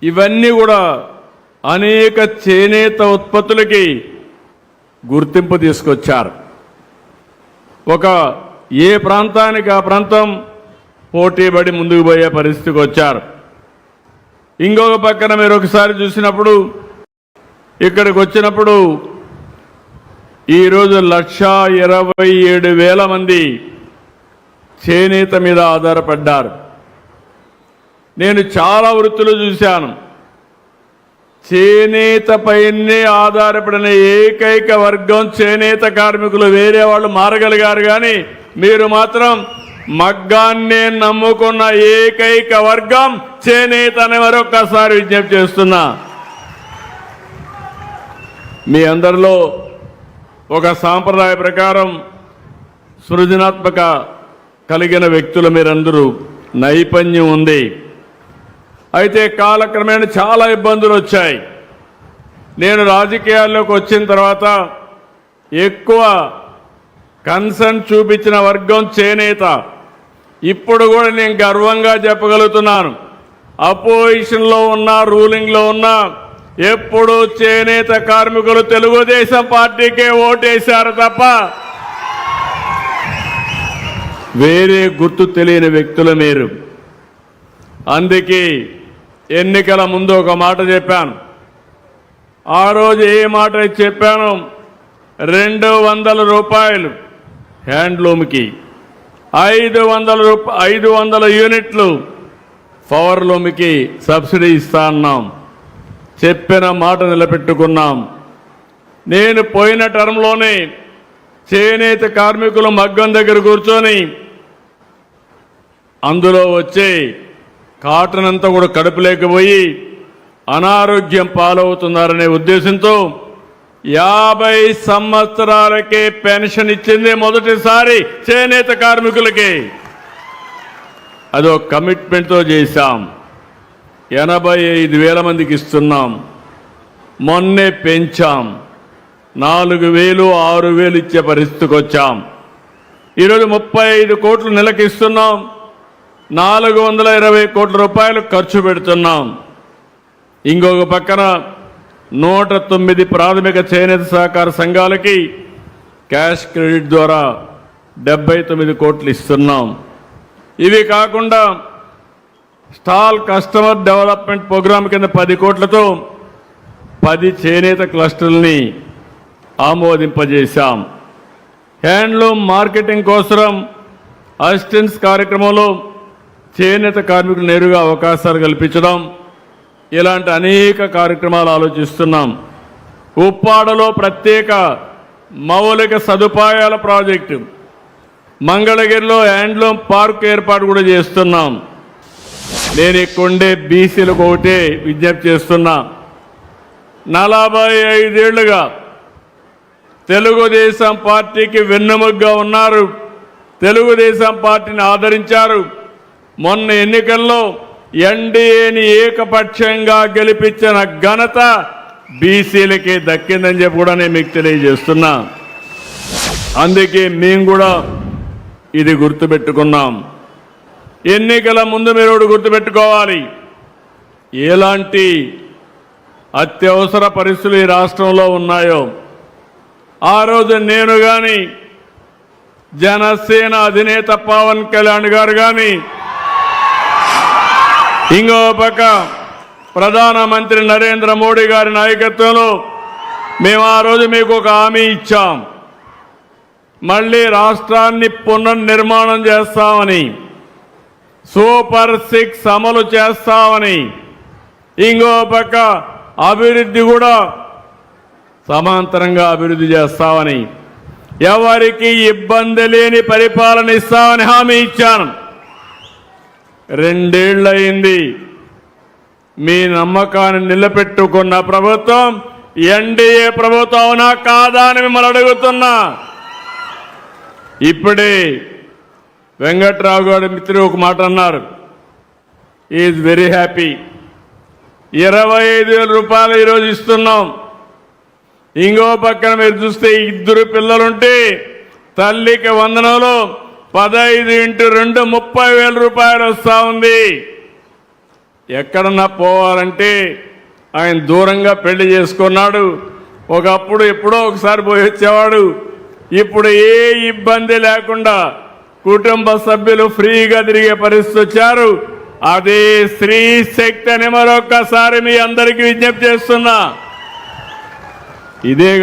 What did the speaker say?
ఇవన్నీ కూడా అనేక చేనేత ఉత్పత్తులకి గుర్తింపు తీసుకొచ్చారు. ఏ ప్రాంతానికి ఆ ప్రాంతం పోటీపడి ముందుకు పోయే పరిస్థితికి వచ్చారు. ఇంకొక పక్కన మీరు ఒకసారి చూసినప్పుడు ఇక్కడికి వచ్చినప్పుడు ఈరోజు 1,27,000 మంది చేనేత మీద ఆధారపడ్డారు. నేను చాలా వృత్తులు చూశాను. చేనేత పైనే ఆధారపడిన ఏకైక వర్గం చేనేత కార్మికులు. వేరే వాళ్ళు మారగలిగారు, కానీ మీరు మాత్రం మగ్గాన్నే నమ్ముకున్న ఏకైక వర్గం చేనేత అని మరొక్కసారి విజ్ఞప్తి చేస్తున్నా. మీ అందరిలో ఒక సాంప్రదాయ ప్రకారం సృజనాత్మక కలిగిన వ్యక్తులు మీరందరూ, నైపుణ్యం ఉంది. అయితే కాలక్రమేణా చాలా ఇబ్బందులు వచ్చాయి. నేను రాజకీయాల్లోకి వచ్చిన తర్వాత ఎక్కువ కన్సర్న్ చూపించిన వర్గం చేనేత. ఇప్పుడు కూడా నేను గర్వంగా చెప్పగలుగుతున్నాను, అపోజిషన్లో ఉన్నా రూలింగ్లో ఉన్నా ఎప్పుడు చేనేత కార్మికులు తెలుగుదేశం పార్టీకే ఓటేశారు తప్ప వేరే గుర్తు తెలియని వ్యక్తులు మీరు. అందుకే ఎన్నికల ముందు ఒక మాట చెప్పాను. ఆ రోజు ఏ మాట చెప్పాను, 200 రూపాయలు హ్యాండ్లూమ్కి, 500 యూనిట్లు పవర్లూమ్కి సబ్సిడీ ఇస్తా అన్నాం. చెప్పిన మాట నిలబెట్టుకున్నాం. నేను పోయిన టర్మ్లోనే చేనేత కార్మికులు మగ్గం దగ్గర కూర్చొని అందులో వచ్చే కాటన్ అంతా కూడా కడుపులేకపోయి అనారోగ్యం పాలవుతున్నారనే ఉద్దేశంతో 50 సంవత్సరాలకే పెన్షన్ ఇచ్చింది మొదటిసారి చేనేత కార్మికులకి. అదో కమిట్మెంట్తో చేశాం. 85,000 మందికి ఇస్తున్నాం. మొన్నే పెంచాం, 4,000, 6,000 ఇచ్చే పరిస్థితికి వచ్చాం. ఈరోజు 35 కోట్లు నెలకి ఇస్తున్నాం. 420 కోట్ల రూపాయలు ఖర్చు పెడుతున్నాం. ఇంకొక పక్కన 109 ప్రాథమిక చేనేత సహకార సంఘాలకి క్యాష్ క్రెడిట్ ద్వారా 79 కోట్లు ఇస్తున్నాం. ఇవి కాకుండా స్టాల్ కస్టమర్ డెవలప్మెంట్ ప్రోగ్రాం కింద 10 కోట్లతో 10 చేనేత క్లస్టర్లని ఆమోదింపజేశాం. హ్యాండ్లూమ్ మార్కెటింగ్ కోసం అసిస్టెన్స్ కార్యక్రమంలో చేనేత కార్మికులు నేరుగా అవకాశాలు కల్పించడం, ఇలాంటి అనేక కార్యక్రమాలు ఆలోచిస్తున్నాం. ఉప్పాడలో ప్రత్యేక మౌలిక సదుపాయాల ప్రాజెక్టు, మంగళగిరిలో హ్యాండ్లూమ్ పార్క్ ఏర్పాటు కూడా చేస్తున్నాం. నేను ఇక్కడుండే బీసీలకు ఒకటే విజ్ఞప్తి చేస్తున్నా. 45 ఏళ్లుగా తెలుగుదేశం పార్టీకి వెన్నెముగ్గా ఉన్నారు. తెలుగుదేశం పార్టీని ఆదరించారు. మొన్న ఎన్నికల్లో ఎన్డీఏని ఏకపక్షంగా గెలిపించిన ఘనత బీసీలకి దక్కిందని చెప్పి కూడా నేను మీకు తెలియజేస్తున్నా. అందుకే మేము కూడా ఇది గుర్తుపెట్టుకున్నాం. ఎన్నికల ముందు మీరు గుర్తుపెట్టుకోవాలి, ఎలాంటి అత్యవసర పరిస్థితులు ఈ రాష్ట్రంలో ఉన్నాయో ఆ రోజు నేను కానీ, జనసేన అధినేత పవన్ కళ్యాణ్ గారు కానీ, ఇంకో పక్క ప్రధానమంత్రి నరేంద్ర మోడీ గారి నాయకత్వంలో మేము ఆ రోజు మీకు ఒక హామీ ఇచ్చాం. మళ్ళీ రాష్ట్రాన్ని పునర్నిర్మాణం చేస్తామని, సూపర్ 6 అమలు చేస్తామని, ఇంకో పక్క అభివృద్ధి కూడా సమాంతరంగా అభివృద్ధి చేస్తామని, ఎవరికి ఇబ్బంది లేని పరిపాలన ఇస్తామని హామీ ఇచ్చాను. 2 ఏళ్లయింది. మీ నమ్మకాన్ని నిలబెట్టుకున్న ప్రభుత్వం ఎన్డీఏ ప్రభుత్వం అవునా కాదా అని మిమ్మల్ని అడుగుతున్నా. ఇప్పుడే వెంకట్రావు గారి మిత్రుడు ఒక మాట అన్నారు, ఈజ్ వెరీ హ్యాపీ. 25,000 రూపాయలు ఈరోజు ఇస్తున్నాం. ఇంకో పక్కన మీరు చూస్తే 2 పిల్లలుంటే తల్లికి వందనంలో 15 × 2 30,000 రూపాయలు వస్తూ ఉంది. ఎక్కడన్నా పోవాలంటే ఆయన దూరంగా పెళ్లి చేసుకున్నాడు. ఒకప్పుడు ఎప్పుడో ఒకసారి పోయి వచ్చేవాడు. ఇప్పుడు ఏ ఇబ్బంది లేకుండా కుటుంబ సభ్యులు ఫ్రీగా తిరిగే పరిస్థితి వచ్చారు. అదే స్త్రీ శక్తి అని మరొక్కసారి మీ అందరికీ విజ్ఞప్తి చేస్తున్నా. ఇదే